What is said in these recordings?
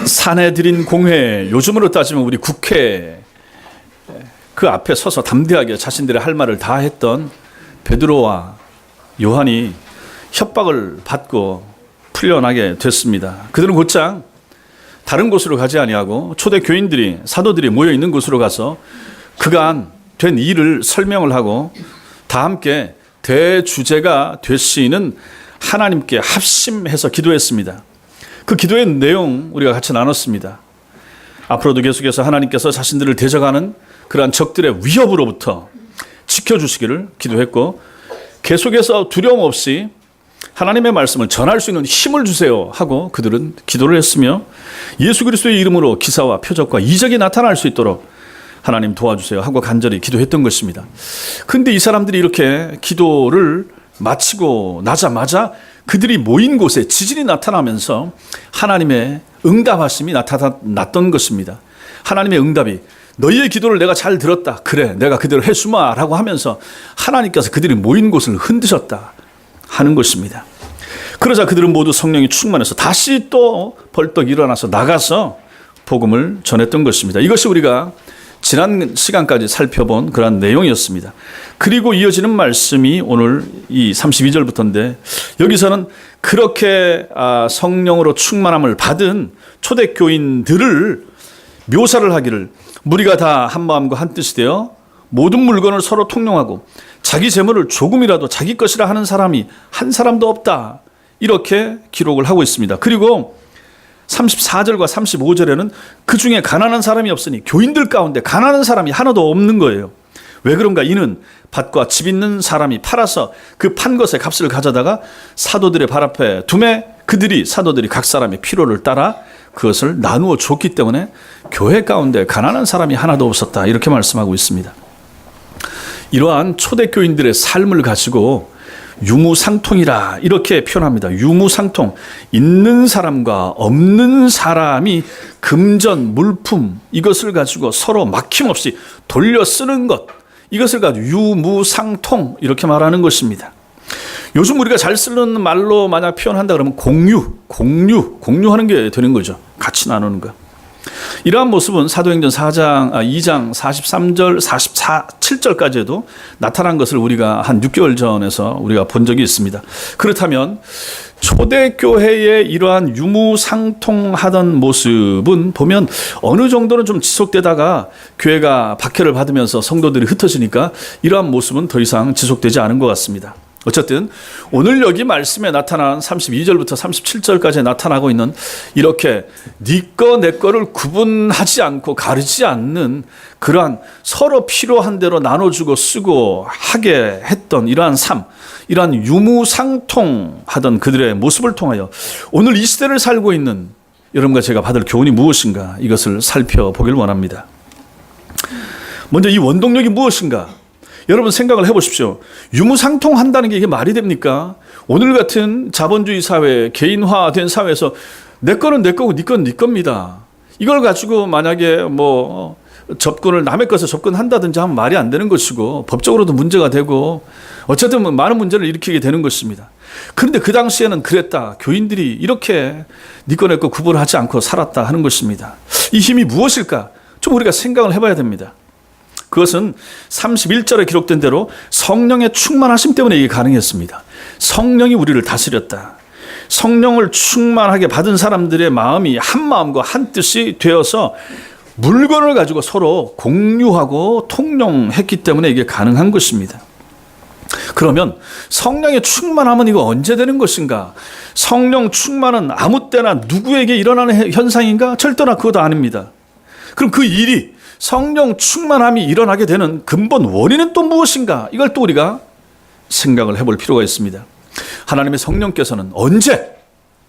사내들인 공회, 요즘으로 따지면 우리 국회 그 앞에 서서 담대하게 자신들의 할 말을 다 했던 베드로와 요한이 협박을 받고 풀려나게 됐습니다. 그들은 곧장 다른 곳으로 가지 아니하고 초대 교인들이 사도들이 모여 있는 곳으로 가서 그간 된 일을 설명을 하고 다 함께 대주제가 되시는 하나님께 합심해서 기도했습니다. 그 기도의 내용 우리가 같이 나눴습니다. 앞으로도 계속해서 하나님께서 자신들을 대적하는 그러한 적들의 위협으로부터 지켜주시기를 기도했고, 계속해서 두려움 없이 하나님의 말씀을 전할 수 있는 힘을 주세요 하고 그들은 기도를 했으며, 예수 그리스도의 이름으로 기사와 표적과 이적이 나타날 수 있도록 하나님 도와주세요 하고 간절히 기도했던 것입니다. 그런데 이 사람들이 이렇게 기도를 마치고 나자마자 그들이 모인 곳에 지진이 나타나면서 하나님의 응답하심이 나타났던 것입니다. 하나님의 응답이 너희의 기도를 내가 잘 들었다. 그래, 내가 그대로 해주마 라고 하면서 하나님께서 그들이 모인 곳을 흔드셨다 하는 것입니다. 그러자 그들은 모두 성령이 충만해서 다시 또 벌떡 일어나서 나가서 복음을 전했던 것입니다. 이것이 우리가 지난 시간까지 살펴본 그런 내용이었습니다. 그리고 이어지는 말씀이 오늘 이 32절부터인데, 여기서는 그렇게 성령으로 충만함을 받은 초대교인들을 묘사를 하기를, 무리가 다 한 마음과 한 뜻이 되어 모든 물건을 서로 통용하고 자기 재물을 조금이라도 자기 것이라 하는 사람이 한 사람도 없다, 이렇게 기록을 하고 있습니다. 그리고 34절과 35절에는 그 중에 가난한 사람이 없으니 교인들 가운데 가난한 사람이 하나도 없는 거예요. 왜 그런가? 이는 밭과 집 있는 사람이 팔아서 그 판 것의 값을 가져다가 사도들의 발 앞에 두매 그들이 사도들이 각 사람의 필요를 따라 그것을 나누어 줬기 때문에 교회 가운데 가난한 사람이 하나도 없었다, 이렇게 말씀하고 있습니다. 이러한 초대교인들의 삶을 가지고 유무상통이라 이렇게 표현합니다. 유무상통, 있는 사람과 없는 사람이 금전, 물품 이것을 가지고 서로 막힘없이 돌려 쓰는 것, 이것을 가지고 유무상통 이렇게 말하는 것입니다. 요즘 우리가 잘 쓰는 말로 만약 표현한다 그러면 공유하는 게 되는 거죠. 같이 나누는 거. 이러한 모습은 사도행전 2장 43절, 7절까지도 나타난 것을 우리가 한 6개월 전에서 우리가 본 적이 있습니다. 그렇다면 초대교회의 이러한 유무상통하던 모습은 보면 어느 정도는 좀 지속되다가 교회가 박해를 받으면서 성도들이 흩어지니까 이러한 모습은 더 이상 지속되지 않은 것 같습니다. 어쨌든 오늘 여기 말씀에 나타난 32절부터 37절까지 나타나고 있는 이렇게 네 거 내 거를 구분하지 않고 가리지 않는 그러한 서로 필요한 대로 나눠주고 쓰고 하게 했던 이러한 삶, 이러한 유무상통하던 그들의 모습을 통하여 오늘 이 시대를 살고 있는 여러분과 제가 받을 교훈이 무엇인가, 이것을 살펴보길 원합니다. 먼저 이 원동력이 무엇인가? 여러분 생각을 해보십시오. 유무상통한다는 게 이게 말이 됩니까? 오늘 같은 자본주의 사회, 개인화된 사회에서 내 거는 내 거고 네 건 네 겁니다. 이걸 가지고 만약에 접근을 남의 것에 접근한다든지 하면 말이 안 되는 것이고 법적으로도 문제가 되고 어쨌든 많은 문제를 일으키게 되는 것입니다. 그런데 그 당시에는 그랬다. 교인들이 이렇게 네 거 내 거 구분하지 않고 살았다 하는 것입니다. 이 힘이 무엇일까? 좀 우리가 생각을 해봐야 됩니다. 그것은 31절에 기록된 대로 성령의 충만하심 때문에 이게 가능했습니다. 성령이 우리를 다스렸다. 성령을 충만하게 받은 사람들의 마음이 한 마음과 한 뜻이 되어서 물건을 가지고 서로 공유하고 통용했기 때문에 이게 가능한 것입니다. 그러면 성령의 충만함은 이거 언제 되는 것인가? 성령 충만은 아무 때나 누구에게 일어나는 현상인가? 절대나 그것도 아닙니다. 그럼 그 일이 성령 충만함이 일어나게 되는 근본 원인은 또 무엇인가? 이걸 또 우리가 생각을 해볼 필요가 있습니다. 하나님의 성령께서는 언제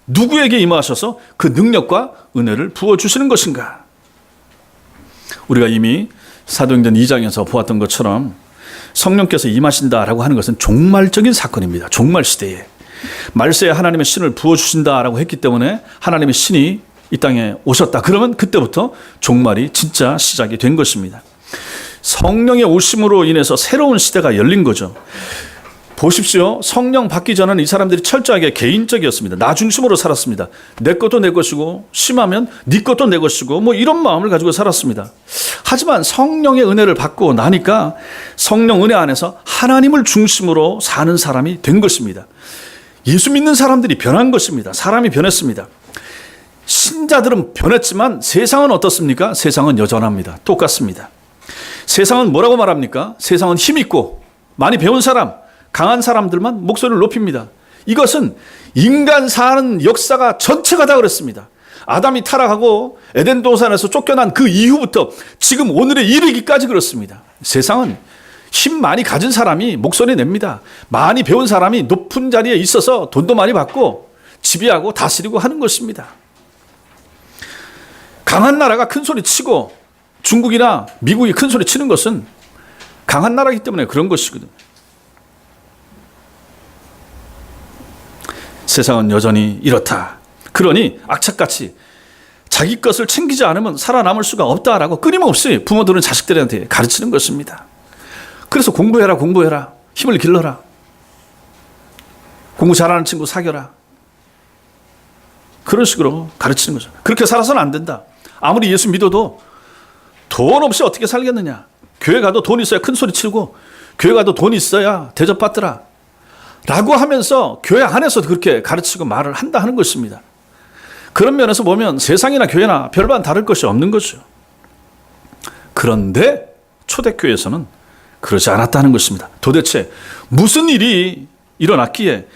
누구에게 임하셔서 그 능력과 은혜를 부어주시는 것인가? 우리가 이미 사도행전 2장에서 보았던 것처럼 성령께서 임하신다라고 하는 것은 종말적인 사건입니다. 종말 시대에 말세에 하나님의 신을 부어주신다라고 했기 때문에 하나님의 신이 이 땅에 오셨다. 그러면 그때부터 종말이 진짜 시작이 된 것입니다. 성령의 오심으로 인해서 새로운 시대가 열린 거죠. 보십시오. 성령 받기 전에는 이 사람들이 철저하게 개인적이었습니다. 나 중심으로 살았습니다. 내 것도 내 것이고 심하면 네 것도 내 것이고 뭐 이런 마음을 가지고 살았습니다. 하지만 성령의 은혜를 받고 나니까 성령 은혜 안에서 하나님을 중심으로 사는 사람이 된 것입니다. 예수 믿는 사람들이 변한 것입니다. 사람이 변했습니다. 신자들은 변했지만 세상은 어떻습니까? 세상은 여전합니다. 똑같습니다. 세상은 뭐라고 말합니까? 세상은 힘있고 많이 배운 사람, 강한 사람들만 목소리를 높입니다. 이것은 인간 사는 역사가 전체가 다 그렇습니다. 아담이 타락하고 에덴 동산에서 쫓겨난 그 이후부터 지금 오늘에 이르기까지 그렇습니다. 세상은 힘 많이 가진 사람이 목소리 냅니다. 많이 배운 사람이 높은 자리에 있어서 돈도 많이 받고 지배하고 다스리고 하는 것입니다. 강한 나라가 큰 소리 치고 중국이나 미국이 큰 소리 치는 것은 강한 나라이기 때문에 그런 것이거든요. 세상은 여전히 이렇다. 그러니 악착같이 자기 것을 챙기지 않으면 살아남을 수가 없다라고 끊임없이 부모들은 자식들한테 가르치는 것입니다. 그래서 공부해라, 공부해라. 힘을 길러라. 공부 잘하는 친구 사귀어라. 그런 식으로 가르치는 거죠. 그렇게 살아서는 안 된다. 아무리 예수 믿어도 돈 없이 어떻게 살겠느냐. 교회 가도 돈 있어야 큰 소리 치고 교회 가도 돈 있어야 대접받더라. 라고 하면서 교회 안에서도 그렇게 가르치고 말을 한다 하는 것입니다. 그런 면에서 보면 세상이나 교회나 별반 다를 것이 없는 거죠. 그런데 초대교회에서는 그러지 않았다는 것입니다. 도대체 무슨 일이 일어났기에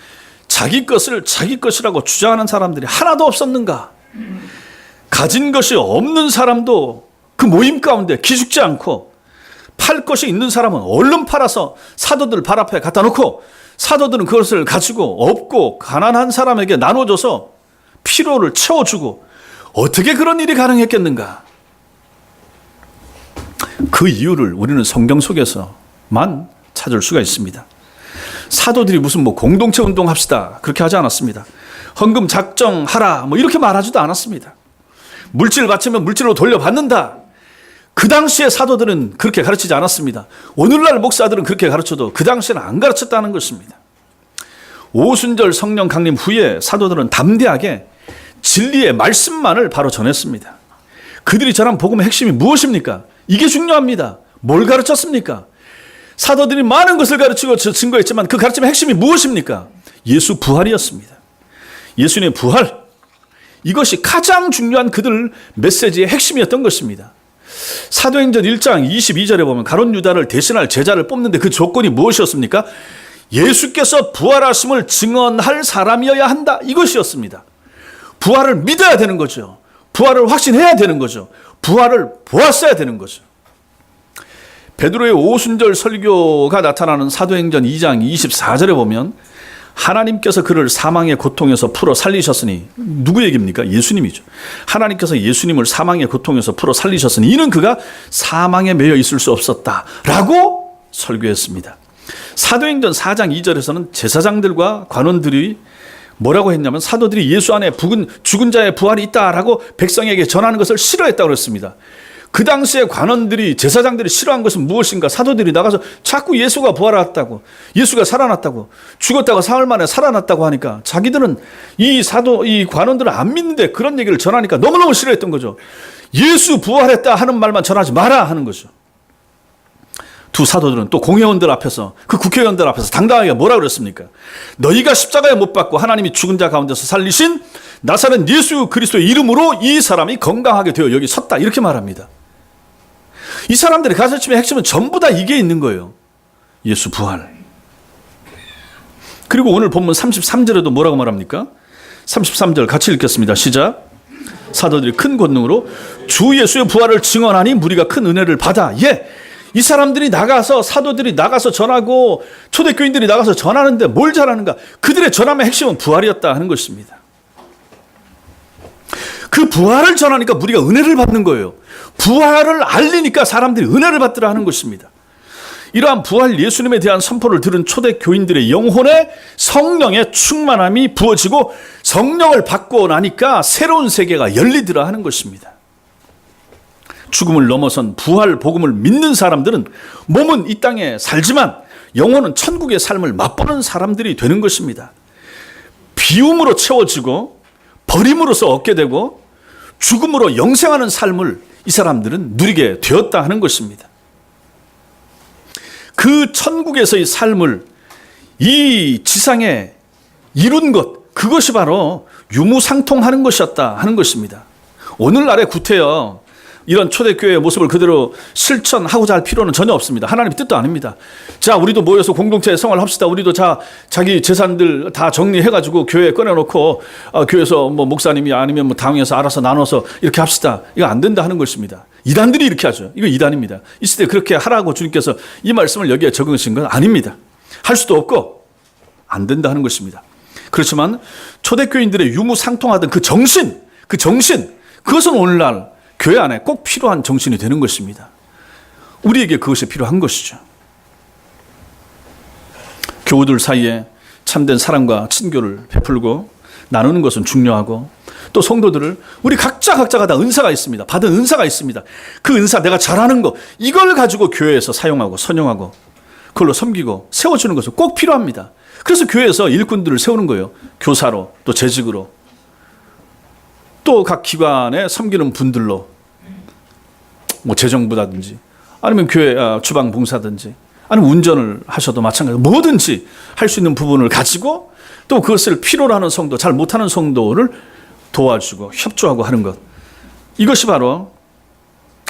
자기 것을 자기 것이라고 주장하는 사람들이 하나도 없었는가? 가진 것이 없는 사람도 그 모임 가운데 기죽지 않고 팔 것이 있는 사람은 얼른 팔아서 사도들 발 앞에 갖다 놓고 사도들은 그것을 가지고 없고 가난한 사람에게 나눠줘서 피로를 채워주고 어떻게 그런 일이 가능했겠는가? 그 이유를 우리는 성경 속에서만 찾을 수가 있습니다. 사도들이 무슨 뭐 공동체 운동합시다 그렇게 하지 않았습니다. 헌금 작정하라 뭐 이렇게 말하지도 않았습니다. 물질 바치면 물질로 돌려받는다. 그 당시에 사도들은 그렇게 가르치지 않았습니다. 오늘날 목사들은 그렇게 가르쳐도 그 당시에는 안 가르쳤다는 것입니다. 오순절 성령 강림 후에 사도들은 담대하게 진리의 말씀만을 바로 전했습니다. 그들이 전한 복음의 핵심이 무엇입니까? 이게 중요합니다. 뭘 가르쳤습니까? 사도들이 많은 것을 가르치고 증거했지만 그 가르침의 핵심이 무엇입니까? 예수 부활이었습니다. 예수님의 부활, 이것이 가장 중요한 그들 메시지의 핵심이었던 것입니다. 사도행전 1장 22절에 보면 가룟 유다를 대신할 제자를 뽑는데 그 조건이 무엇이었습니까? 예수께서 부활하심을 증언할 사람이어야 한다. 이것이었습니다. 부활을 믿어야 되는 거죠. 부활을 확신해야 되는 거죠. 부활을 보았어야 되는 거죠. 베드로의 오순절 설교가 나타나는 사도행전 2장 24절에 보면 하나님께서 그를 사망의 고통에서 풀어 살리셨으니, 누구 얘기입니까? 예수님이죠. 하나님께서 예수님을 사망의 고통에서 풀어 살리셨으니 이는 그가 사망에 매여 있을 수 없었다라고 설교했습니다. 사도행전 4장 2절에서는 제사장들과 관원들이 뭐라고 했냐면 사도들이 예수 안에 죽은 자의 부활이 있다라고 백성에게 전하는 것을 싫어했다고 그랬습니다. 그 당시에 관원들이, 제사장들이 싫어한 것은 무엇인가? 사도들이 나가서 자꾸 예수가 부활했다고, 예수가 살아났다고, 죽었다가 사흘 만에 살아났다고 하니까 자기들은 이 관원들은 안 믿는데 그런 얘기를 전하니까 너무너무 싫어했던 거죠. 예수 부활했다 하는 말만 전하지 마라 하는 거죠. 두 사도들은 또 공회원들 앞에서, 그 국회의원들 앞에서 당당하게 뭐라 그랬습니까? 너희가 십자가에 못 박고 하나님이 죽은 자 가운데서 살리신 나사렛 예수 그리스도의 이름으로 이 사람이 건강하게 되어 여기 섰다. 이렇게 말합니다. 이 사람들의 가르침의 핵심은 전부 다 이게 있는 거예요. 예수 부활. 그리고 오늘 본문 33절에도 뭐라고 말합니까? 33절 같이 읽겠습니다. 시작. 사도들이 큰 권능으로 주 예수의 부활을 증언하니 무리가 큰 은혜를 받아. 예, 이 사람들이 나가서, 사도들이 나가서 전하고 초대교인들이 나가서 전하는데 뭘 잘하는가? 그들의 전함의 핵심은 부활이었다 하는 것입니다. 그 부활을 전하니까 우리가 은혜를 받는 거예요. 부활을 알리니까 사람들이 은혜를 받더라 하는 것입니다. 이러한 부활 예수님에 대한 선포를 들은 초대교인들의 영혼에 성령의 충만함이 부어지고 성령을 받고 나니까 새로운 세계가 열리더라 하는 것입니다. 죽음을 넘어선 부활 복음을 믿는 사람들은 몸은 이 땅에 살지만 영혼은 천국의 삶을 맛보는 사람들이 되는 것입니다. 비움으로 채워지고 버림으로써 얻게 되고 죽음으로 영생하는 삶을 이 사람들은 누리게 되었다 하는 것입니다. 그 천국에서의 삶을 이 지상에 이룬 것, 그것이 바로 유무상통하는 것이었다 하는 것입니다. 오늘날의 구태여 이런 초대교회의 모습을 그대로 실천하고자 할 필요는 전혀 없습니다. 하나님의 뜻도 아닙니다. 자, 우리도 모여서 공동체 생활을 합시다. 우리도 자기 재산들 다 정리해가지고 교회에 꺼내놓고 교회에서 뭐 목사님이 아니면 뭐 당에서 알아서 나눠서 이렇게 합시다. 이거 안 된다 하는 것입니다. 이단들이 이렇게 하죠. 이거 이단입니다. 이 시대에 그렇게 하라고 주님께서 이 말씀을 여기에 적으신 건 아닙니다. 할 수도 없고 안 된다 하는 것입니다. 그렇지만 초대교인들의 유무상통하던 그 정신, 그것은 오늘날 교회 안에 꼭 필요한 정신이 되는 것입니다. 우리에게 그것이 필요한 것이죠. 교우들 사이에 참된 사랑과 친교를 베풀고 나누는 것은 중요하고, 또 성도들을 우리 각자가 다 은사가 있습니다. 받은 은사가 있습니다. 그 은사, 내가 잘하는 거, 이걸 가지고 교회에서 사용하고 선용하고 그걸로 섬기고 세워주는 것은 꼭 필요합니다. 그래서 교회에서 일꾼들을 세우는 거예요. 교사로, 또 재직으로, 또 각 기관에 섬기는 분들로, 뭐 재정부라든지 아니면 교회 주방 봉사든지 아니면 운전을 하셔도 마찬가지로 뭐든지 할 수 있는 부분을 가지고 또 그것을 필요로 하는 성도, 잘 못하는 성도를 도와주고 협조하고 하는 것, 이것이 바로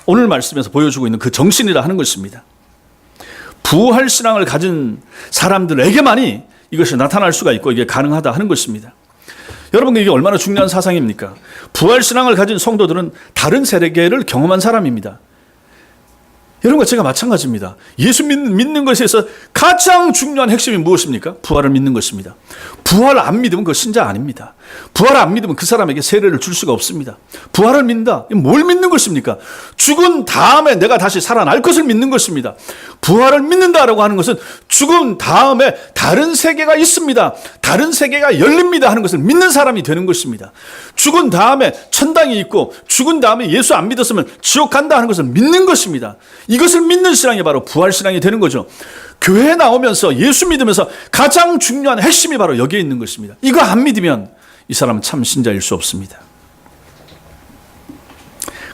오늘 말씀에서 보여주고 있는 그 정신이라 하는 것입니다. 부활 신앙을 가진 사람들에게만이 이것이 나타날 수가 있고 이게 가능하다 하는 것입니다. 여러분, 이게 얼마나 중요한 사상입니까? 부활 신앙을 가진 성도들은 다른 세계를 경험한 사람입니다. 여러분과 제가 마찬가지입니다. 예수 믿는 것에 있어서 가장 중요한 핵심이 무엇입니까? 부활을 믿는 것입니다. 부활을 안 믿으면 그 신자 아닙니다. 부활을 안 믿으면 그 사람에게 세례를 줄 수가 없습니다. 부활을 믿는다. 뭘 믿는 것입니까? 죽은 다음에 내가 다시 살아날 것을 믿는 것입니다. 부활을 믿는다라고 하는 것은 죽은 다음에 다른 세계가 있습니다. 다른 세계가 열립니다 하는 것을 믿는 사람이 되는 것입니다. 죽은 다음에 천당이 있고 죽은 다음에 예수 안 믿었으면 지옥 간다 하는 것을 믿는 것입니다. 이것을 믿는 신앙이 바로 부활 신앙이 되는 거죠. 교회에 나오면서 예수 믿으면서 가장 중요한 핵심이 바로 여기에 있는 것입니다. 이거 안 믿으면 이 사람은 참 신자일 수 없습니다.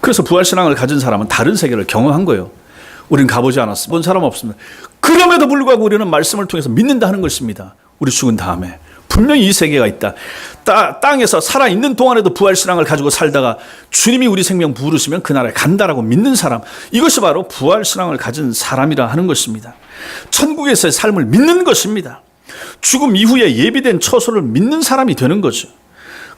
그래서 부활 신앙을 가진 사람은 다른 세계를 경험한 거예요. 우리는 가보지 않았습니다. 본 사람 없습니다. 그럼에도 불구하고 우리는 말씀을 통해서 믿는다 하는 것입니다. 우리 죽은 다음에 분명히 이 세계가 있다. 땅에서 살아있는 동안에도 부활신앙을 가지고 살다가 주님이 우리 생명 부르시면 그 나라에 간다라고 믿는 사람, 이것이 바로 부활신앙을 가진 사람이라 하는 것입니다. 천국에서의 삶을 믿는 것입니다. 죽음 이후에 예비된 처소를 믿는 사람이 되는 거죠.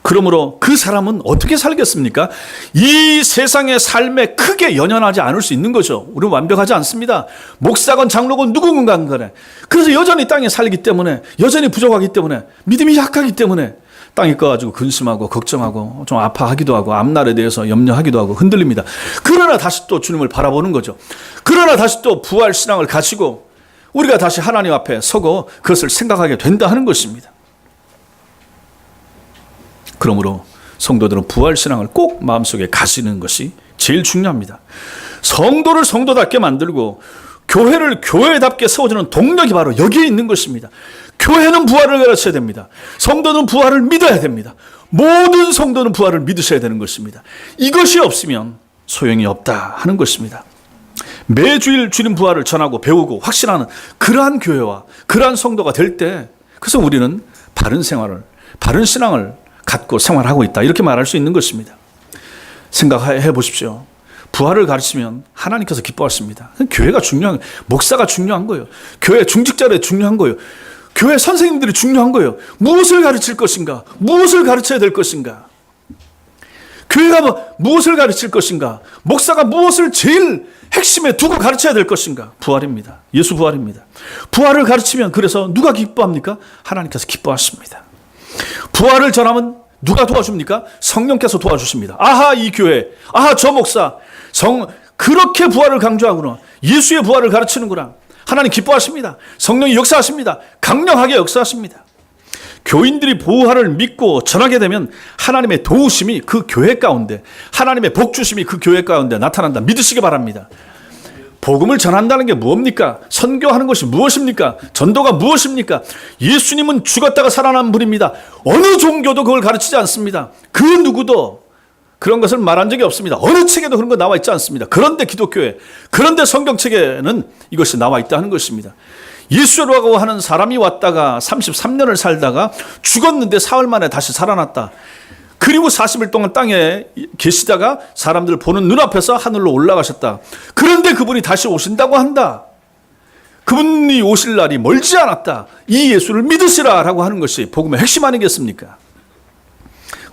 그러므로 그 사람은 어떻게 살겠습니까? 이 세상의 삶에 크게 연연하지 않을 수 있는 거죠. 우리는 완벽하지 않습니다. 목사건 장로건 누구건 간에. 그래서 여전히 땅에 살기 때문에, 여전히 부족하기 때문에, 믿음이 약하기 때문에 땅에 꺼가지고 근심하고 걱정하고 좀 아파하기도 하고 앞날에 대해서 염려하기도 하고 흔들립니다. 그러나 다시 또 주님을 바라보는 거죠. 그러나 다시 또 부활 신앙을 가지고 우리가 다시 하나님 앞에 서고 그것을 생각하게 된다 하는 것입니다. 그러므로 성도들은 부활신앙을 꼭 마음속에 가지는 것이 제일 중요합니다. 성도를 성도답게 만들고 교회를 교회답게 세워주는 동력이 바로 여기에 있는 것입니다. 교회는 부활을 가르쳐야 됩니다. 성도는 부활을 믿어야 됩니다. 모든 성도는 부활을 믿으셔야 되는 것입니다. 이것이 없으면 소용이 없다 하는 것입니다. 매주일 주님 부활을 전하고 배우고 확신하는 그러한 교회와 그러한 성도가 될 때, 그래서 우리는 바른 생활을, 바른 신앙을 갖고 생활하고 있다, 이렇게 말할 수 있는 것입니다. 생각해 보십시오. 부활을 가르치면 하나님께서 기뻐하십니다. 교회가 중요한, 목사가 중요한 거예요. 교회 중직자들이 중요한 거예요. 교회 선생님들이 중요한 거예요. 무엇을 가르칠 것인가? 무엇을 가르쳐야 될 것인가? 교회가 무엇을 가르칠 것인가? 목사가 무엇을 제일 핵심에 두고 가르쳐야 될 것인가? 부활입니다. 예수 부활입니다. 부활을 가르치면 그래서 누가 기뻐합니까? 하나님께서 기뻐하십니다. 부활을 전하면 누가 도와줍니까? 성령께서 도와주십니다. 아하, 이 교회, 아하, 저 목사, 그렇게 부활을 강조하구나. 예수의 부활을 가르치는구나. 하나님 기뻐하십니다. 성령이 역사하십니다. 강력하게 역사하십니다. 교인들이 부활을 믿고 전하게 되면 하나님의 도우심이 그 교회 가운데, 하나님의 복주심이 그 교회 가운데 나타난다. 믿으시기 바랍니다. 복음을 전한다는 게 무엇입니까? 선교하는 것이 무엇입니까? 전도가 무엇입니까? 예수님은 죽었다가 살아난 분입니다. 어느 종교도 그걸 가르치지 않습니다. 그 누구도 그런 것을 말한 적이 없습니다. 어느 책에도 그런 거 나와 있지 않습니다. 그런데 기독교에, 그런데 성경책에는 이것이 나와 있다 하는 것입니다. 예수라고 하는 사람이 왔다가 33년을 살다가 죽었는데 사흘 만에 다시 살아났다. 그리고 40일 동안 땅에 계시다가 사람들 보는 눈앞에서 하늘로 올라가셨다. 그런데 그분이 다시 오신다고 한다. 그분이 오실 날이 멀지 않았다. 이 예수를 믿으시라라고 하는 것이 복음의 핵심 아니겠습니까?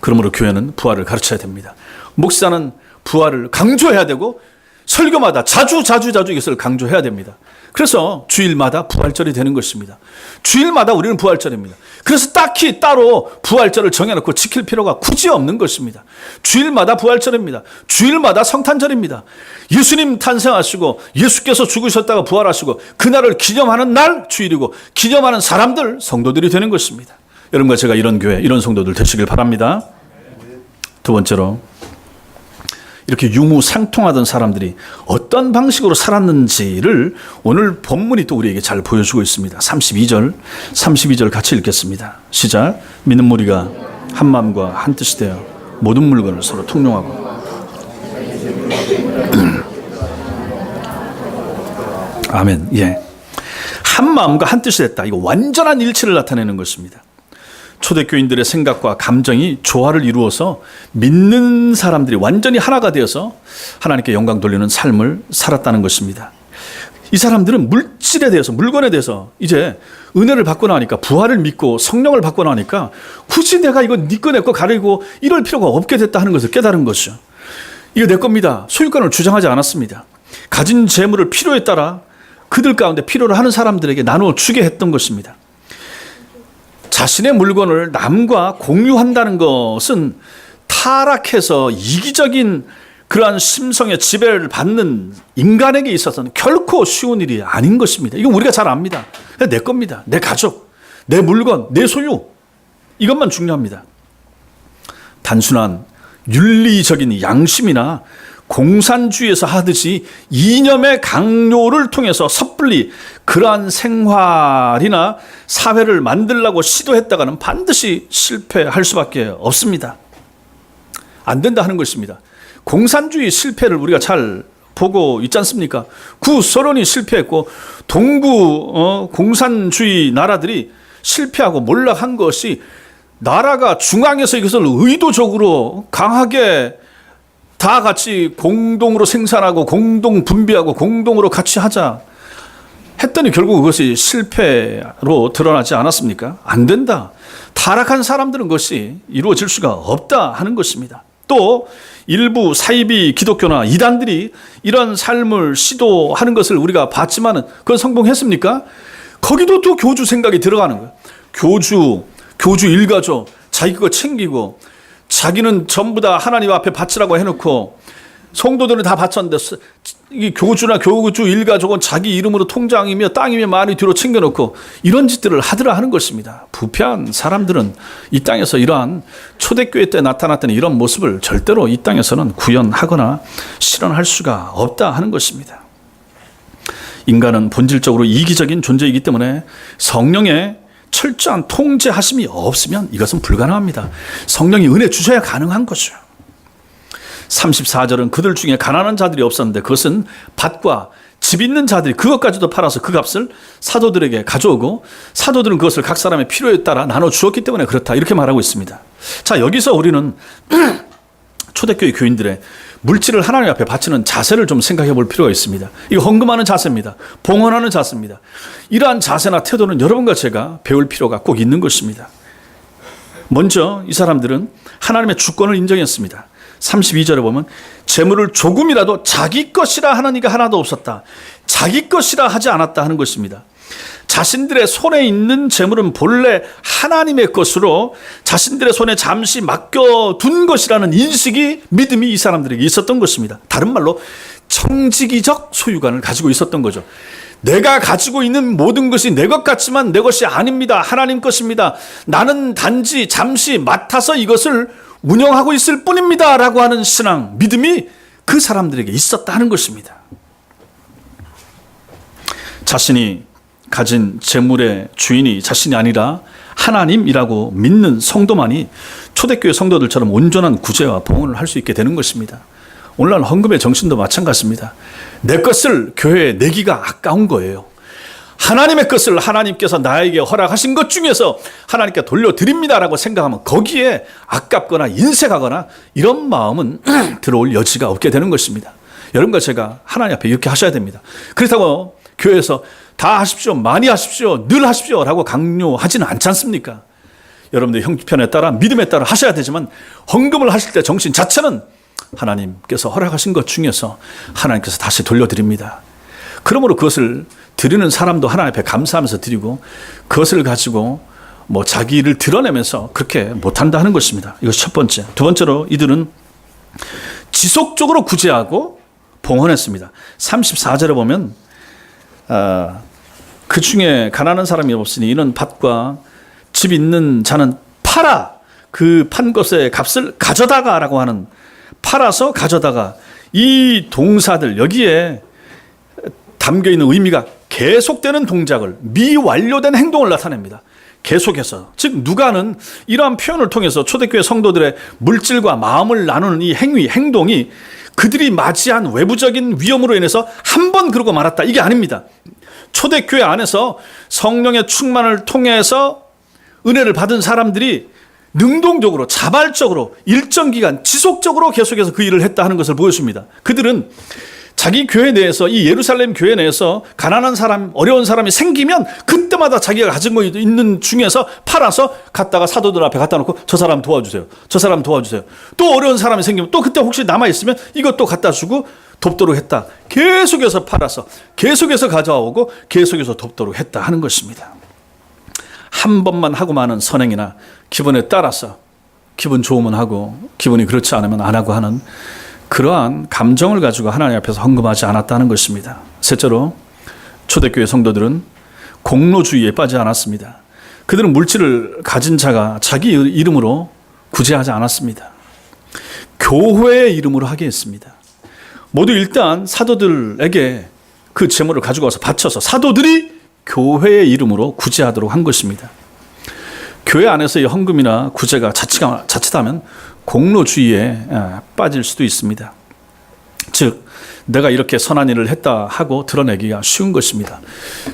그러므로 교회는 부활을 가르쳐야 됩니다. 목사는 부활을 강조해야 되고 설교마다 자주 이것을 강조해야 됩니다. 그래서 주일마다 부활절이 되는 것입니다. 주일마다 우리는 부활절입니다. 그래서 딱히 따로 부활절을 정해놓고 지킬 필요가 굳이 없는 것입니다. 주일마다 부활절입니다. 주일마다 성탄절입니다. 예수님 탄생하시고 예수께서 죽으셨다가 부활하시고 그날을 기념하는 날 주일이고 기념하는 사람들 성도들이 되는 것입니다. 여러분과 제가 이런 교회, 이런 성도들 되시길 바랍니다. 두 번째로 이렇게 유무상통하던 사람들이 어떤 방식으로 살았는지를 오늘 본문이 또 우리에게 잘 보여주고 있습니다. 32절 같이 읽겠습니다. 시작. 믿는 무리가 한 마음과 한 뜻이 되어 모든 물건을 서로 통용하고 아멘. 예. 한 마음과 한 뜻이 됐다. 이거 완전한 일치를 나타내는 것입니다. 초대교인들의 생각과 감정이 조화를 이루어서 믿는 사람들이 완전히 하나가 되어서 하나님께 영광 돌리는 삶을 살았다는 것입니다. 이 사람들은 물질에 대해서, 물건에 대해서 이제 은혜를 받고 나니까, 부활을 믿고 성령을 받고 나니까 굳이 내가 이거 네 거 내 거 가리고 이럴 필요가 없게 됐다 하는 것을 깨달은 것이죠. 이거 내 겁니다. 소유권을 주장하지 않았습니다. 가진 재물을 필요에 따라 그들 가운데 필요로 하는 사람들에게 나누어 주게 했던 것입니다. 자신의 물건을 남과 공유한다는 것은 타락해서 이기적인 그러한 심성의 지배를 받는 인간에게 있어서는 결코 쉬운 일이 아닌 것입니다. 이건 우리가 잘 압니다. 내 겁니다. 내 가족, 내 물건, 내 소유. 이것만 중요합니다. 단순한 윤리적인 양심이나 공산주의에서 하듯이 이념의 강요를 통해서 섣불리 그러한 생활이나 사회를 만들려고 시도했다가는 반드시 실패할 수밖에 없습니다. 안 된다 하는 것입니다. 공산주의 실패를 우리가 잘 보고 있지 않습니까? 구소련이 실패했고 동구 공산주의 나라들이 실패하고 몰락한 것이 나라가 중앙에서 이것을 의도적으로 강하게 다 같이 공동으로 생산하고 공동 분배하고 공동으로 같이 하자 했더니 결국 그것이 실패로 드러나지 않았습니까? 안 된다. 타락한 사람들은 그것이 이루어질 수가 없다 하는 것입니다. 또 일부 사이비 기독교나 이단들이 이런 삶을 시도하는 것을 우리가 봤지만은 그건 성공했습니까? 거기도 또 교주 생각이 들어가는 거예요. 교주 일가족 자기 거 챙기고 자기는 전부 다 하나님 앞에 바치라고 해놓고 성도들은 다 바쳤는데 이 교주나 교주 일가족은 자기 이름으로 통장이며 땅이며 많이 뒤로 챙겨놓고 이런 짓들을 하더라 하는 것입니다. 부패한 사람들은 이 땅에서 이러한 초대교회 때 나타났던 이런 모습을 절대로 이 땅에서는 구현하거나 실현할 수가 없다 하는 것입니다. 인간은 본질적으로 이기적인 존재이기 때문에 성령의 철저한 통제하심이 없으면 이것은 불가능합니다. 성령이 은혜 주셔야 가능한 것이죠. 34절은 그들 중에 가난한 자들이 없었는데 그것은 밭과 집 있는 자들이 그것까지도 팔아서 그 값을 사도들에게 가져오고 사도들은 그것을 각 사람의 필요에 따라 나눠 주었기 때문에 그렇다 이렇게 말하고 있습니다. 자, 여기서 우리는 초대교회 교인들의 물질을 하나님 앞에 바치는 자세를 좀 생각해 볼 필요가 있습니다. 이거 헌금하는 자세입니다. 봉헌하는 자세입니다. 이러한 자세나 태도는 여러분과 제가 배울 필요가 꼭 있는 것입니다. 먼저 이 사람들은 하나님의 주권을 인정했습니다. 32절에 보면 재물을 조금이라도 자기 것이라 하는 이가 하나도 없었다. 자기 것이라 하지 않았다 하는 것입니다. 자신들의 손에 있는 재물은 본래 하나님의 것으로 자신들의 손에 잠시 맡겨둔 것이라는 인식이, 믿음이 이 사람들에게 있었던 것입니다. 다른 말로 청지기적 소유관을 가지고 있었던 거죠. 내가 가지고 있는 모든 것이 내 것 같지만 내 것이 아닙니다. 하나님 것입니다. 나는 단지 잠시 맡아서 이것을 운영하고 있을 뿐입니다 라고 하는 신앙, 믿음이 그 사람들에게 있었다 하는 것입니다. 자신이 가진 재물의 주인이 자신이 아니라 하나님이라고 믿는 성도만이 초대교회 성도들처럼 온전한 구제와 봉헌을 할 수 있게 되는 것입니다. 오늘날 헌금의 정신도 마찬가지입니다. 내 것을 교회에 내기가 아까운 거예요. 하나님의 것을 하나님께서 나에게 허락하신 것 중에서 하나님께 돌려드립니다라고 생각하면 거기에 아깝거나 인색하거나 이런 마음은 들어올 여지가 없게 되는 것입니다. 여러분과 제가 하나님 앞에 이렇게 하셔야 됩니다. 그렇다고 교회에서 다 하십시오, 많이 하십시오, 늘 하십시오 라고 강요하지는 않지 않습니까? 여러분들 형편에 따라 믿음에 따라 하셔야 되지만 헌금을 하실 때 정신 자체는 하나님께서 허락하신 것 중에서 하나님께서 다시 돌려드립니다. 그러므로 그것을 드리는 사람도 하나님 앞에 감사하면서 드리고 그것을 가지고 뭐 자기 일을 드러내면서 그렇게 못한다 하는 것입니다. 이것이 첫 번째. 두 번째로 이들은 지속적으로 구제하고 봉헌했습니다. 34절에 보면 그 중에 가난한 사람이 없으니 이는 밭과 집 있는 자는 팔아 그 판 것의 값을 가져다가 라고 하는 팔아서 가져다가 이 동사들 여기에 담겨있는 의미가 계속되는 동작을 미완료된 행동을 나타냅니다. 계속해서 즉 누가는 이러한 표현을 통해서 초대교회 성도들의 물질과 마음을 나누는 이 행동이 그들이 맞이한 외부적인 위험으로 인해서 한 번 그러고 말았다 이게 아닙니다. 초대교회 안에서 성령의 충만을 통해서 은혜를 받은 사람들이 능동적으로 자발적으로 일정 기간 지속적으로 계속해서 그 일을 했다 하는 것을 보여줍니다. 그들은 자기 교회 내에서 이 예루살렘 교회 내에서 가난한 사람 어려운 사람이 생기면 그때마다 자기가 가진 거 있는 중에서 팔아서 갖다가 사도들 앞에 갖다 놓고 저 사람 도와주세요, 저 사람 도와주세요. 또 어려운 사람이 생기면 또 그때 혹시 남아있으면 이것도 갖다 주고 돕도록 했다. 계속해서 팔아서 계속해서 가져오고 계속해서 돕도록 했다 하는 것입니다. 한 번만 하고 마는 선행이나 기분에 따라서 기분 좋으면 하고 기분이 그렇지 않으면 안 하고 하는 그러한 감정을 가지고 하나님 앞에서 헌금하지 않았다는 것입니다. 셋째로 초대교회 성도들은 공로주의에 빠지지 않았습니다. 그들은 물질을 가진 자가 자기 이름으로 구제하지 않았습니다. 교회의 이름으로 하게 했습니다. 모두 일단 사도들에게 그 재물을 가지고 와서 바쳐서 사도들이 교회의 이름으로 구제하도록 한 것입니다. 교회 안에서의 헌금이나 구제가 자칫하면 공로주의에 빠질 수도 있습니다. 즉 내가 이렇게 선한 일을 했다 하고 드러내기가 쉬운 것입니다.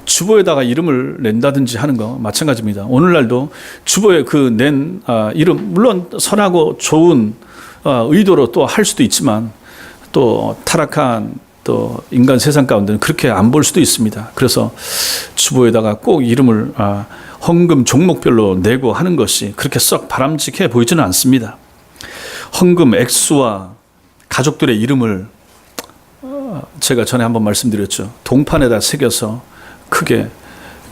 주보에다가 이름을 낸다든지 하는 거 마찬가지입니다. 오늘날도 주보에 그 낸 이름 물론 선하고 좋은 의도로 또 할 수도 있지만 또 타락한 또 인간 세상 가운데는 그렇게 안 볼 수도 있습니다. 그래서 주보에다가 꼭 이름을 헌금 종목별로 내고 하는 것이 그렇게 썩 바람직해 보이지는 않습니다. 헌금 액수와 가족들의 이름을 제가 전에 한번 말씀드렸죠. 동판에다 새겨서 크게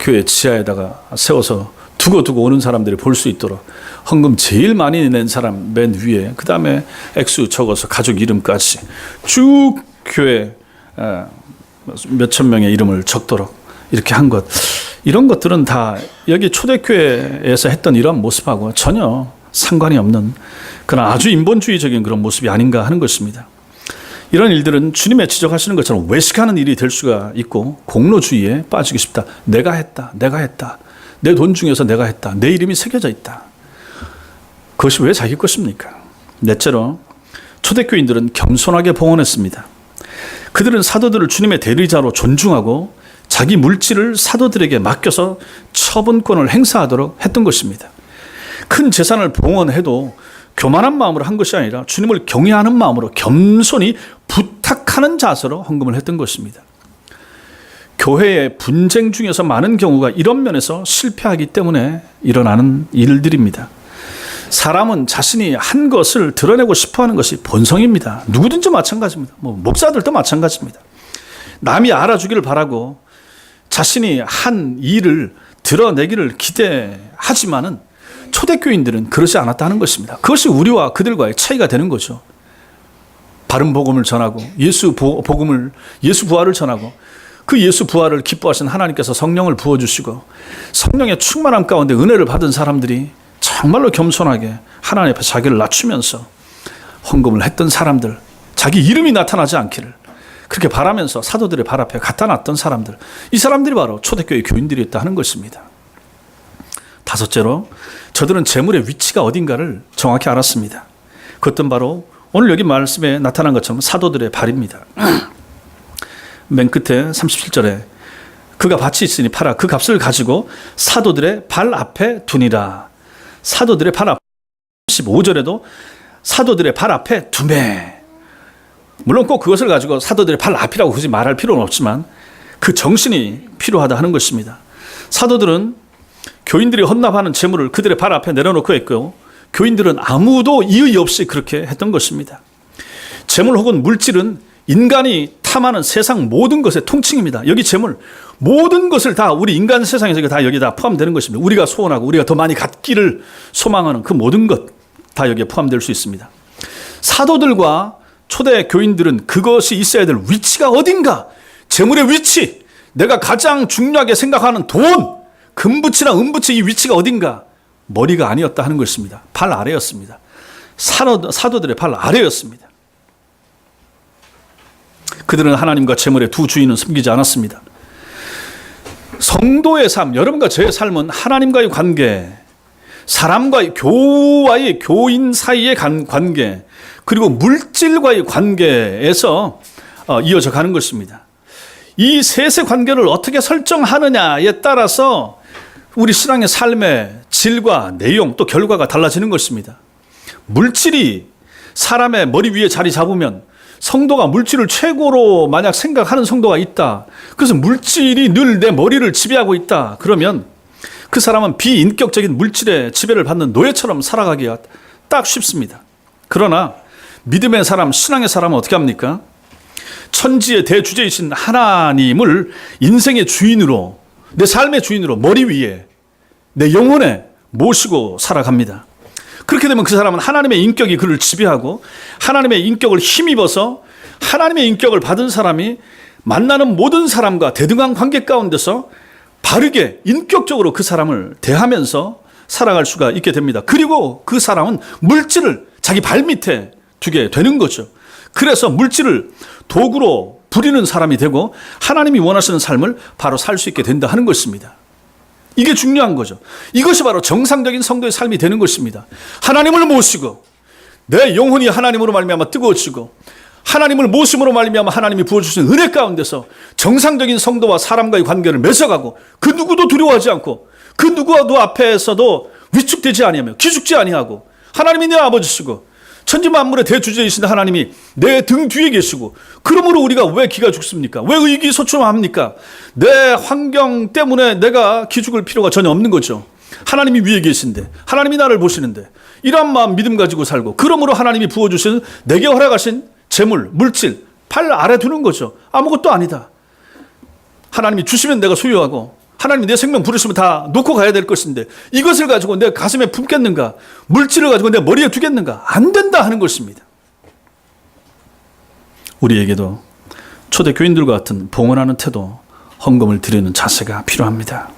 교회 지하에다가 세워서 두고 오는 사람들이 볼 수 있도록 헌금 제일 많이 낸 사람 맨 위에 그 다음에 액수 적어서 가족 이름까지 쭉 교회 몇천 명의 이름을 적도록 이렇게 한 것, 이런 것들은 다 여기 초대교회에서 했던 이러한 모습하고 전혀 상관이 없는 그런 아주 인본주의적인 그런 모습이 아닌가 하는 것입니다. 이런 일들은 주님의 지적하시는 것처럼 외식하는 일이 될 수가 있고 공로주의에 빠지기 쉽다. 내가 했다. 내 돈 중에서 내가 했다. 내 이름이 새겨져 있다. 그것이 왜 자기 것입니까? 넷째로 초대교인들은 겸손하게 봉헌했습니다. 그들은 사도들을 주님의 대리자로 존중하고 자기 물질을 사도들에게 맡겨서 처분권을 행사하도록 했던 것입니다. 큰 재산을 봉헌해도 교만한 마음으로 한 것이 아니라 주님을 경외하는 마음으로 겸손히 부탁하는 자세로 헌금을 했던 것입니다. 교회의 분쟁 중에서 많은 경우가 이런 면에서 실패하기 때문에 일어나는 일들입니다. 사람은 자신이 한 것을 드러내고 싶어하는 것이 본성입니다. 누구든지 마찬가지입니다. 목사들도 마찬가지입니다. 남이 알아주기를 바라고 자신이 한 일을 드러내기를 기대하지만은 초대교인들은 그러지 않았다는 것입니다. 그것이 우리와 그들과의 차이가 되는 거죠. 바른 복음을 전하고 예수 부활을 전하고 그 예수 부활을 기뻐하신 하나님께서 성령을 부어주시고 성령의 충만함 가운데 은혜를 받은 사람들이 정말로 겸손하게 하나님 앞에 자기를 낮추면서 헌금을 했던 사람들, 자기 이름이 나타나지 않기를, 그렇게 바라면서 사도들의 발 앞에 갖다 놨던 사람들, 이 사람들이 바로 초대교회 교인들이었다 하는 것입니다. 다섯째로 저들은 재물의 위치가 어딘가를 정확히 알았습니다. 그것은 바로 오늘 여기 말씀에 나타난 것처럼 사도들의 발입니다. 맨 끝에 37절에 그가 밭이 있으니 팔아 그 값을 가지고 사도들의 발 앞에 두니라. 사도들의 발 앞. 15절에도 사도들의 발 앞에 두매. 물론 꼭 그것을 가지고 사도들의 발 앞이라고 굳이 말할 필요는 없지만 그 정신이 필요하다 하는 것입니다. 사도들은 교인들이 헌납하는 재물을 그들의 발 앞에 내려놓고 했고, 교인들은 아무도 이의 없이 그렇게 했던 것입니다. 재물 혹은 물질은 인간이 탐하는 세상 모든 것의 통칭입니다. 여기 재물, 모든 것을 다 우리 인간 세상에서 다 여기다 포함되는 것입니다. 우리가 소원하고 우리가 더 많이 갖기를 소망하는 그 모든 것 다 여기에 포함될 수 있습니다. 사도들과 초대 교인들은 그것이 있어야 될 위치가 어딘가, 재물의 위치, 내가 가장 중요하게 생각하는 돈, 금부치나 은부치 이 위치가 어딘가, 머리가 아니었다 하는 것입니다. 발 아래였습니다. 사도들의 발 아래였습니다. 그들은 하나님과 재물의 두 주인은 섬기지 않았습니다. 성도의 삶, 여러분과 저의 삶은 하나님과의 관계, 사람과의 교와의 교인 사이의 관계, 그리고 물질과의 관계에서 이어져 가는 것입니다. 이 셋의 관계를 어떻게 설정하느냐에 따라서 우리 신앙의 삶의 질과 내용 또 결과가 달라지는 것입니다. 물질이 사람의 머리 위에 자리 잡으면 성도가 물질을 최고로 만약 생각하는 성도가 있다. 그래서 물질이 늘 내 머리를 지배하고 있다. 그러면 그 사람은 비인격적인 물질의 지배를 받는 노예처럼 살아가기가 딱 쉽습니다. 그러나 믿음의 사람, 신앙의 사람은 어떻게 합니까? 천지의 대주제이신 하나님을 인생의 주인으로, 내 삶의 주인으로 머리 위에, 내 영혼에 모시고 살아갑니다. 그렇게 되면 그 사람은 하나님의 인격이 그를 지배하고 하나님의 인격을 힘입어서 하나님의 인격을 받은 사람이 만나는 모든 사람과 대등한 관계 가운데서 바르게 인격적으로 그 사람을 대하면서 살아갈 수가 있게 됩니다. 그리고 그 사람은 물질을 자기 발밑에 두게 되는 거죠. 그래서 물질을 도구로 부리는 사람이 되고 하나님이 원하시는 삶을 바로 살 수 있게 된다 하는 것입니다. 이게 중요한 거죠. 이것이 바로 정상적인 성도의 삶이 되는 것입니다. 하나님을 모시고 내 영혼이 하나님으로 말미암아 뜨거워지고 하나님을 모심으로 말미암아 하나님이 부어주신 은혜 가운데서 정상적인 성도와 사람과의 관계를 맺어가고 그 누구도 두려워하지 않고 그 누구와도 앞에서도 위축되지 아니하며 기죽지 아니하고 하나님이 내 아버지시고 천지만물의 대주제이신 하나님이 내 등 뒤에 계시고 그러므로 우리가 왜 기가 죽습니까? 왜 의기소침합니까? 내 환경 때문에 내가 기죽을 필요가 전혀 없는 거죠. 하나님이 위에 계신데 하나님이 나를 보시는데 이러한 마음 믿음 가지고 살고 그러므로 하나님이 부어주신 내게 허락하신 재물, 물질, 팔 아래 두는 거죠. 아무것도 아니다. 하나님이 주시면 내가 소유하고 하나님이 내 생명 부르시면 다 놓고 가야 될 것인데 이것을 가지고 내 가슴에 품겠는가? 물질을 가지고 내 머리에 두겠는가? 안 된다 하는 것입니다. 우리에게도 초대 교인들과 같은 봉헌하는 태도, 헌금을 드리는 자세가 필요합니다.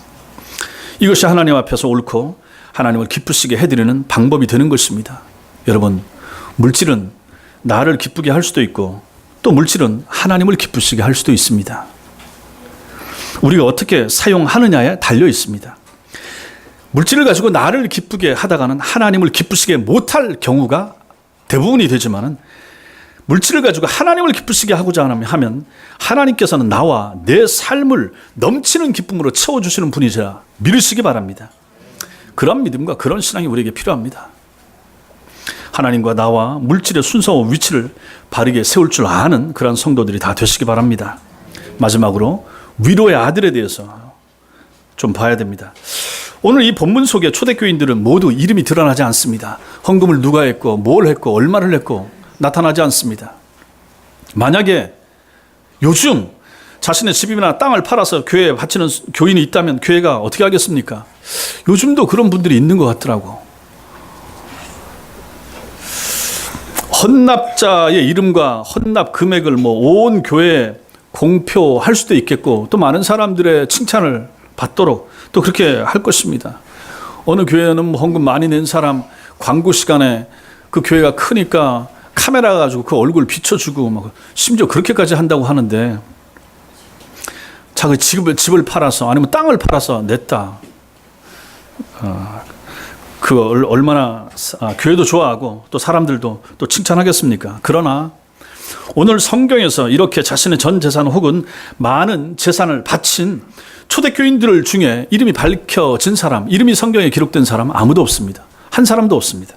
이것이 하나님 앞에서 옳고 하나님을 기쁘시게 해드리는 방법이 되는 것입니다. 여러분, 물질은 나를 기쁘게 할 수도 있고 또 물질은 하나님을 기쁘시게 할 수도 있습니다. 우리가 어떻게 사용하느냐에 달려 있습니다. 물질을 가지고 나를 기쁘게 하다가는 하나님을 기쁘시게 못할 경우가 대부분이 되지만은 물질을 가지고 하나님을 기쁘시게 하고자 하면 하나님께서는 나와 내 삶을 넘치는 기쁨으로 채워주시는 분이시라 믿으시기 바랍니다. 그런 믿음과 그런 신앙이 우리에게 필요합니다. 하나님과 나와 물질의 순서와 위치를 바르게 세울 줄 아는 그런 성도들이 다 되시기 바랍니다. 마지막으로 위로의 아들에 대해서 좀 봐야 됩니다. 오늘 이 본문 속에 초대교인들은 모두 이름이 드러나지 않습니다. 헌금을 누가 했고 뭘 했고 얼마를 했고 나타나지 않습니다. 만약에 요즘 자신의 집이나 땅을 팔아서 교회에 바치는 교인이 있다면 교회가 어떻게 하겠습니까? 요즘도 그런 분들이 있는 것 같더라고. 헌납자의 이름과 헌납 금액을 온 교회에 공표할 수도 있겠고 또 많은 사람들의 칭찬을 받도록 또 그렇게 할 것입니다. 어느 교회는 헌금 많이 낸 사람 광고 시간에 그 교회가 크니까 카메라 가지고 그 얼굴 비춰주고 막 심지어 그렇게까지 한다고 하는데 자기 집을 팔아서 아니면 땅을 팔아서 냈다. 그 얼마나 교회도 좋아하고 또 사람들도 또 칭찬하겠습니까? 그러나 오늘 성경에서 이렇게 자신의 전 재산 혹은 많은 재산을 바친 초대교인들 중에 이름이 밝혀진 사람, 이름이 성경에 기록된 사람 아무도 없습니다. 한 사람도 없습니다.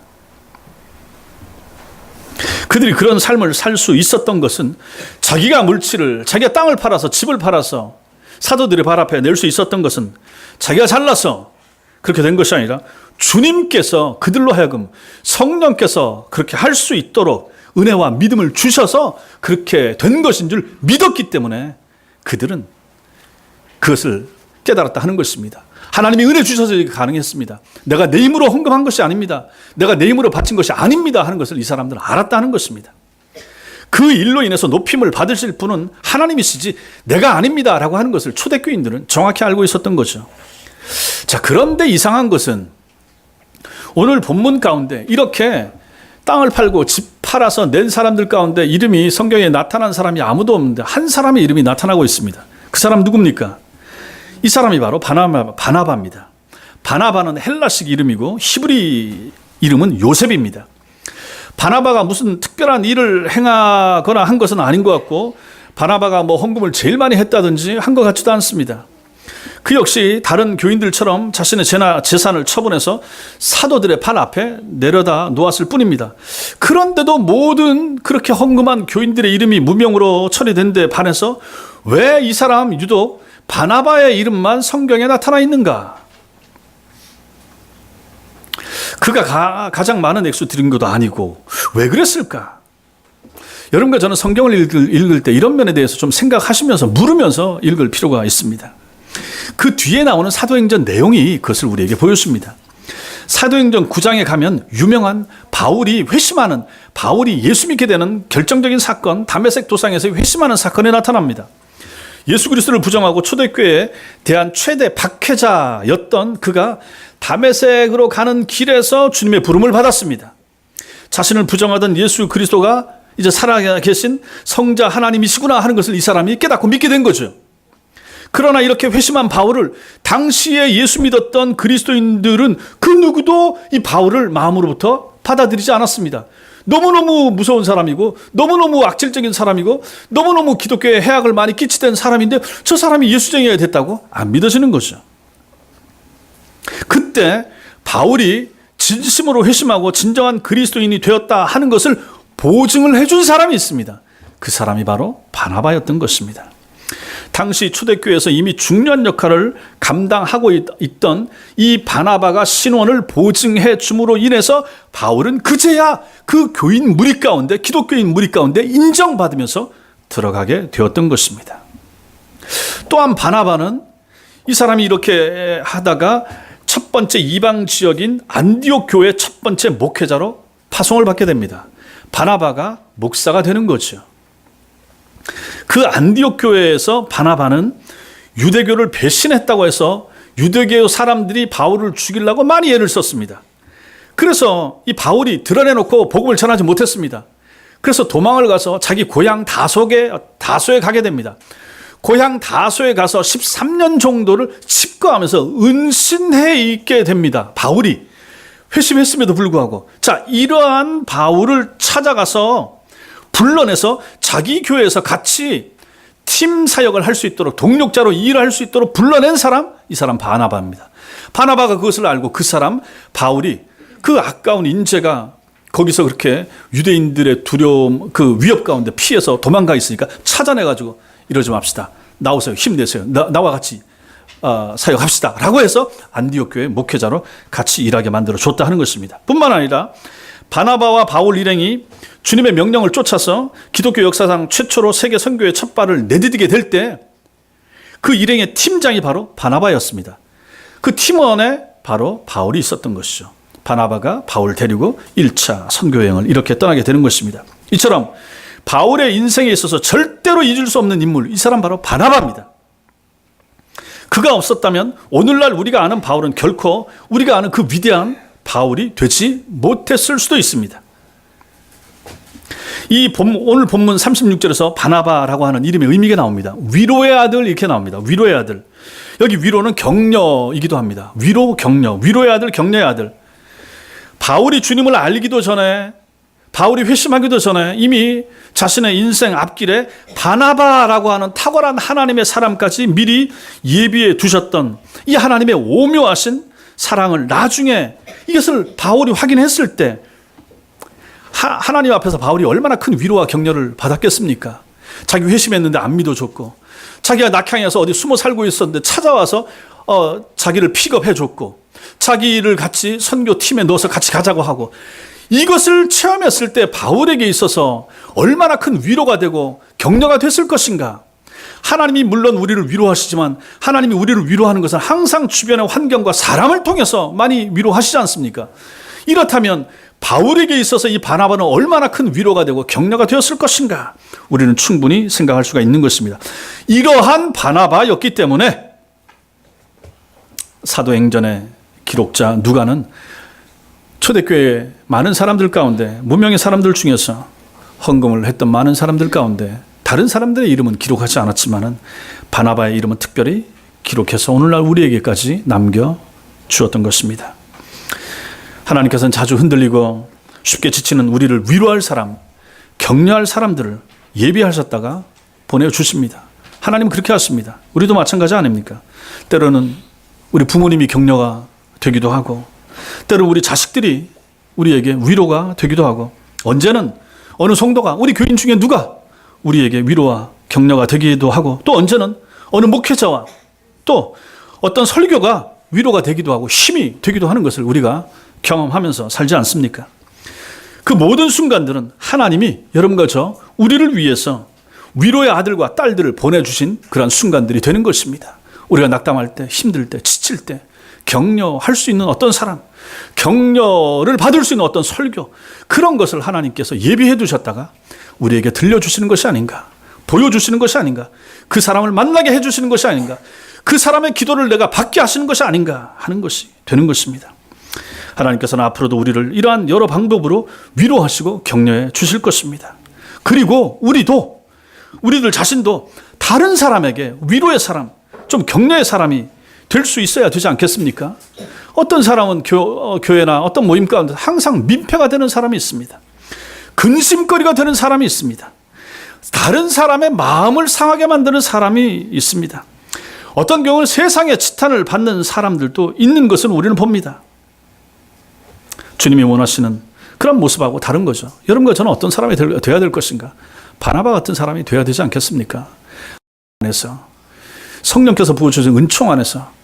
그들이 그런 삶을 살 수 있었던 것은 자기가 자기가 땅을 팔아서 집을 팔아서 사도들의 발 앞에 낼 수 있었던 것은 자기가 잘나서 그렇게 된 것이 아니라 주님께서 그들로 하여금 성령께서 그렇게 할 수 있도록 은혜와 믿음을 주셔서 그렇게 된 것인 줄 믿었기 때문에 그들은 그것을 깨달았다 하는 것입니다. 하나님이 은혜 주셔서 가능했습니다. 내가 내 힘으로 헌금한 것이 아닙니다. 내가 내 힘으로 바친 것이 아닙니다 하는 것을 이 사람들은 알았다 하는 것입니다. 그 일로 인해서 높임을 받으실 분은 하나님이시지 내가 아닙니다 라고 하는 것을 초대교인들은 정확히 알고 있었던 거죠. 자, 그런데 이상한 것은 오늘 본문 가운데 이렇게 땅을 팔고 집 팔아서 낸 사람들 가운데 이름이 성경에 나타난 사람이 아무도 없는데 한 사람의 이름이 나타나고 있습니다. 그 사람 누굽니까? 이 사람이 바로 바나바입니다. 바나바는 헬라식 이름이고 히브리 이름은 요셉입니다. 바나바가 무슨 특별한 일을 행하거나 한 것은 아닌 것 같고 바나바가 뭐 헌금을 제일 많이 했다든지 한 것 같지도 않습니다. 그 역시 다른 교인들처럼 자신의 재산을 처분해서 사도들의 발 앞에 내려다 놓았을 뿐입니다. 그런데도 모든 그렇게 헌금한 교인들의 이름이 무명으로 처리된 데 반해서 왜 이 사람 유독 바나바의 이름만 성경에 나타나 있는가? 그가 가장 많은 액수 드린 것도 아니고 왜 그랬을까? 여러분과 저는 성경을 읽을 때 이런 면에 대해서 좀 생각하시면서 물으면서 읽을 필요가 있습니다. 그 뒤에 나오는 사도행전 내용이 그것을 우리에게 보여줍니다. 사도행전 9장에 가면 유명한 바울이 예수 믿게 되는 결정적인 사건, 다메섹 도상에서 회심하는 사건이 나타납니다. 예수 그리스도를 부정하고 초대교회에 대한 최대 박해자였던 그가 다메섹으로 가는 길에서 주님의 부름을 받았습니다. 자신을 부정하던 예수 그리스도가 이제 살아계신 성자 하나님이시구나 하는 것을 이 사람이 깨닫고 믿게 된 거죠. 그러나 이렇게 회심한 바울을 당시에 예수 믿었던 그리스도인들은 그 누구도 이 바울을 마음으로부터 받아들이지 않았습니다. 너무너무 무서운 사람이고 너무너무 악질적인 사람이고 너무너무 기독교에 해악을 많이 끼치던 사람인데 저 사람이 예수쟁이가 됐다고 안 믿어지는 거죠. 그때 바울이 진심으로 회심하고 진정한 그리스도인이 되었다 하는 것을 보증을 해준 사람이 있습니다. 그 사람이 바로 바나바였던 것입니다. 당시 초대교회에서 이미 중요한 역할을 감당하고 있던 이 바나바가 신원을 보증해 줌으로 인해서 바울은 그제야 그 교인 무리 가운데, 기독교인 무리 가운데 인정받으면서 들어가게 되었던 것입니다. 또한 바나바는 이 사람이 이렇게 하다가 첫 번째 이방 지역인 안디옥 교회 첫 번째 목회자로 파송을 받게 됩니다. 바나바가 목사가 되는 거죠. 그 안디옥 교회에서 바나바는 유대교를 배신했다고 해서 유대교 사람들이 바울을 죽이려고 많이 애를 썼습니다. 그래서 이 바울이 드러내놓고 복음을 전하지 못했습니다. 그래서 도망을 가서 자기 고향 다소에 가게 됩니다. 고향 다소에 가서 13년 정도를 칩거하면서 은신해 있게 됩니다. 바울이 회심했음에도 불구하고. 자, 이러한 바울을 찾아가서 불러내서 자기 교회에서 같이 팀 사역을 할 수 있도록 동력자로 일을 할 수 있도록 불러낸 사람, 이 사람 바나바입니다. 바나바가 그것을 알고 그 사람 바울이 그 아까운 인재가 거기서 그렇게 유대인들의 두려움, 그 위협 가운데 피해서 도망가 있으니까 찾아내가지고 이러지 맙시다. 나오세요. 힘내세요. 나와 같이 사역합시다. 라고 해서 안디옥 교회 목회자로 같이 일하게 만들어 줬다 하는 것입니다. 뿐만 아니라 바나바와 바울 일행이 주님의 명령을 쫓아서 기독교 역사상 최초로 세계 선교의 첫 발을 내디디게 될 때 그 일행의 팀장이 바로 바나바였습니다. 그 팀원에 바로 바울이 있었던 것이죠. 바나바가 바울을 데리고 1차 선교 여행을 이렇게 떠나게 되는 것입니다. 이처럼 바울의 인생에 있어서 절대로 잊을 수 없는 인물, 이 사람 바로 바나바입니다. 그가 없었다면 오늘날 우리가 아는 바울은 결코 우리가 아는 그 위대한 바울이 되지 못했을 수도 있습니다. 오늘 본문 36절에서 바나바라고 하는 이름의 의미가 나옵니다. 위로의 아들 이렇게 나옵니다. 위로의 아들. 여기 위로는 격려이기도 합니다. 위로, 격려. 위로의 아들, 격려의 아들. 바울이 주님을 알기도 전에, 바울이 회심하기도 전에 이미 자신의 인생 앞길에 바나바라고 하는 탁월한 하나님의 사람까지 미리 예비해 두셨던 이 하나님의 오묘하신 사랑을 나중에 이것을 바울이 확인했을 때 하나님 앞에서 바울이 얼마나 큰 위로와 격려를 받았겠습니까? 자기 회심했는데 안 믿어줬고, 자기가 낙향에서 어디 숨어 살고 있었는데 찾아와서 자기를 픽업해줬고, 자기를 같이 선교팀에 넣어서 같이 가자고 하고, 이것을 체험했을 때 바울에게 있어서 얼마나 큰 위로가 되고 격려가 됐을 것인가. 하나님이 물론 우리를 위로하시지만 하나님이 우리를 위로하는 것은 항상 주변의 환경과 사람을 통해서 많이 위로하시지 않습니까? 이렇다면 바울에게 있어서 이 바나바는 얼마나 큰 위로가 되고 격려가 되었을 것인가, 우리는 충분히 생각할 수가 있는 것입니다. 이러한 바나바였기 때문에 사도행전의 기록자 누가는 초대교회 많은 사람들 가운데, 무명의 사람들 중에서 헌금을 했던 많은 사람들 가운데 다른 사람들의 이름은 기록하지 않았지만 바나바의 이름은 특별히 기록해서 오늘날 우리에게까지 남겨주었던 것입니다. 하나님께서는 자주 흔들리고 쉽게 지치는 우리를 위로할 사람, 격려할 사람들을 예비하셨다가 보내주십니다. 하나님은 그렇게 하십니다. 우리도 마찬가지 아닙니까? 때로는 우리 부모님이 격려가 되기도 하고, 때로는 우리 자식들이 우리에게 위로가 되기도 하고, 언제는 어느 성도가, 우리 교인 중에 누가 우리에게 위로와 격려가 되기도 하고, 또 언제는 어느 목회자와 또 어떤 설교가 위로가 되기도 하고 힘이 되기도 하는 것을 우리가 경험하면서 살지 않습니까? 그 모든 순간들은 하나님이 여러분과 저 우리를 위해서 위로의 아들과 딸들을 보내주신 그런 순간들이 되는 것입니다. 우리가 낙담할 때, 힘들 때, 지칠 때 격려할 수 있는 어떤 사람, 격려를 받을 수 있는 어떤 설교, 그런 것을 하나님께서 예비해 두셨다가 우리에게 들려주시는 것이 아닌가, 보여주시는 것이 아닌가, 그 사람을 만나게 해주시는 것이 아닌가, 그 사람의 기도를 내가 받게 하시는 것이 아닌가 하는 것이 되는 것입니다. 하나님께서는 앞으로도 우리를 이러한 여러 방법으로 위로하시고 격려해 주실 것입니다. 그리고 우리들 자신도 다른 사람에게 위로의 사람, 좀 격려의 사람이 될 수 있어야 되지 않겠습니까? 어떤 사람은 교회나 어떤 모임 가운데 항상 민폐가 되는 사람이 있습니다. 근심거리가 되는 사람이 있습니다. 다른 사람의 마음을 상하게 만드는 사람이 있습니다. 어떤 경우는 세상의 지탄을 받는 사람들도 있는 것을 우리는 봅니다. 주님이 원하시는 그런 모습하고 다른 거죠. 여러분과 저는 어떤 사람이 되어야 될 것인가? 바나바 같은 사람이 되어야 되지 않겠습니까? 안에서 성령께서 부어주신 은총 안에서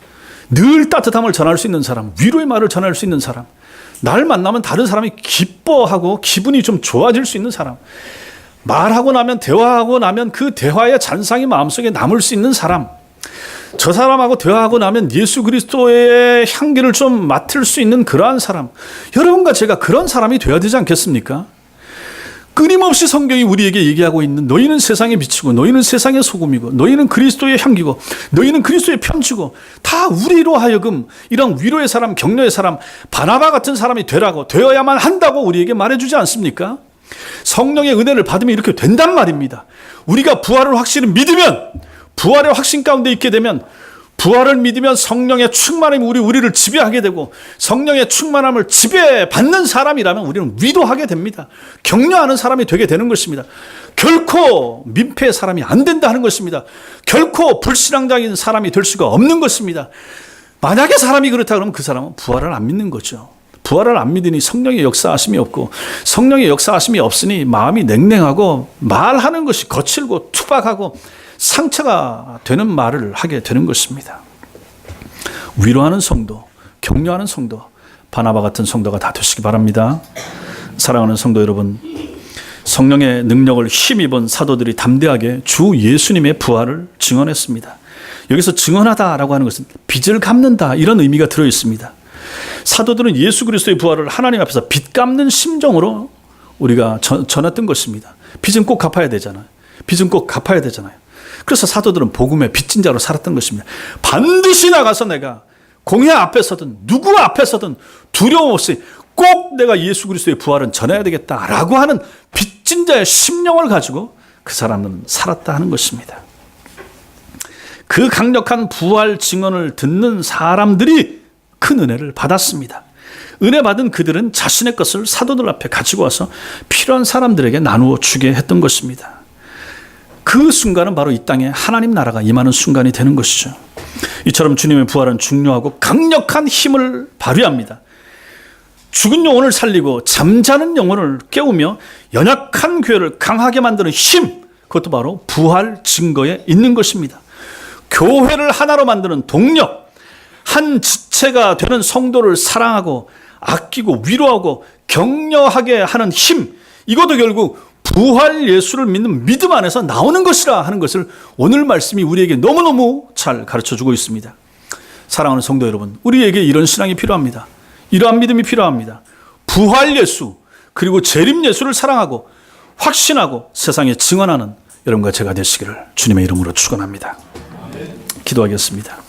늘 따뜻함을 전할 수 있는 사람, 위로의 말을 전할 수 있는 사람, 날 만나면 다른 사람이 기뻐하고 기분이 좀 좋아질 수 있는 사람, 말하고 나면, 대화하고 나면 그 대화의 잔상이 마음속에 남을 수 있는 사람, 저 사람하고 대화하고 나면 예수 그리스도의 향기를 좀 맡을 수 있는 그러한 사람, 여러분과 제가 그런 사람이 되어야 되지 않겠습니까? 끊임없이 성경이 우리에게 얘기하고 있는, 너희는 세상에 비치고 너희는 세상의 소금이고 너희는 그리스도의 향기고 너희는 그리스도의 편지고, 다 우리로 하여금 이런 위로의 사람, 격려의 사람, 바나바 같은 사람이 되어야만 한다고 우리에게 말해주지 않습니까? 성령의 은혜를 받으면 이렇게 된단 말입니다. 우리가 부활을 확실히 믿으면, 부활의 확신 가운데 있게 되면, 부활을 믿으면 성령의 충만함이 우리를 지배하게 되고, 성령의 충만함을 지배받는 사람이라면 우리는 위로하게 됩니다. 격려하는 사람이 되게 되는 것입니다. 결코 민폐의 사람이 안 된다 하는 것입니다. 결코 불신앙적인 사람이 될 수가 없는 것입니다. 만약에 사람이 그렇다 그러면 그 사람은 부활을 안 믿는 거죠. 부활을 안 믿으니 성령의 역사하심이 없고, 성령의 역사하심이 없으니 마음이 냉랭하고 말하는 것이 거칠고 투박하고 상처가 되는 말을 하게 되는 것입니다. 위로하는 성도, 격려하는 성도, 바나바 같은 성도가 다 되시기 바랍니다. 사랑하는 성도 여러분, 성령의 능력을 힘입은 사도들이 담대하게 주 예수님의 부활을 증언했습니다. 여기서 증언하다라고 하는 것은 빚을 갚는다, 이런 의미가 들어 있습니다. 사도들은 예수 그리스도의 부활을 하나님 앞에서 빚 갚는 심정으로 우리가 전했던 것입니다. 빚은 꼭 갚아야 되잖아요. 빚은 꼭 갚아야 되잖아요. 그래서 사도들은 복음의 빚진 자로 살았던 것입니다. 반드시 나가서 내가 공회 앞에서든 누구 앞에서든 두려움 없이 꼭 내가 예수 그리스도의 부활은 전해야 되겠다라고 하는 빚 빚진 자의 심령을 가지고 그 사람은 살았다 하는 것입니다. 그 강력한 부활 증언을 듣는 사람들이 큰 은혜를 받았습니다. 은혜 받은 그들은 자신의 것을 사도들 앞에 가지고 와서 필요한 사람들에게 나누어 주게 했던 것입니다. 그 순간은 바로 이 땅에 하나님 나라가 임하는 순간이 되는 것이죠. 이처럼 주님의 부활은 중요하고 강력한 힘을 발휘합니다. 죽은 영혼을 살리고 잠자는 영혼을 깨우며 연약한 교회를 강하게 만드는 힘, 그것도 바로 부활 증거에 있는 것입니다. 교회를 하나로 만드는 동력, 한 지체가 되는 성도를 사랑하고 아끼고 위로하고 격려하게 하는 힘, 이것도 결국 부활 예수를 믿는 믿음 안에서 나오는 것이라 하는 것을 오늘 말씀이 우리에게 너무너무 잘 가르쳐주고 있습니다. 사랑하는 성도 여러분, 우리에게 이런 신앙이 필요합니다. 이러한 믿음이 필요합니다. 부활 예수, 그리고 재림 예수를 사랑하고 확신하고 세상에 증언하는 여러분과 제가 되시기를 주님의 이름으로 축원합니다. 기도하겠습니다.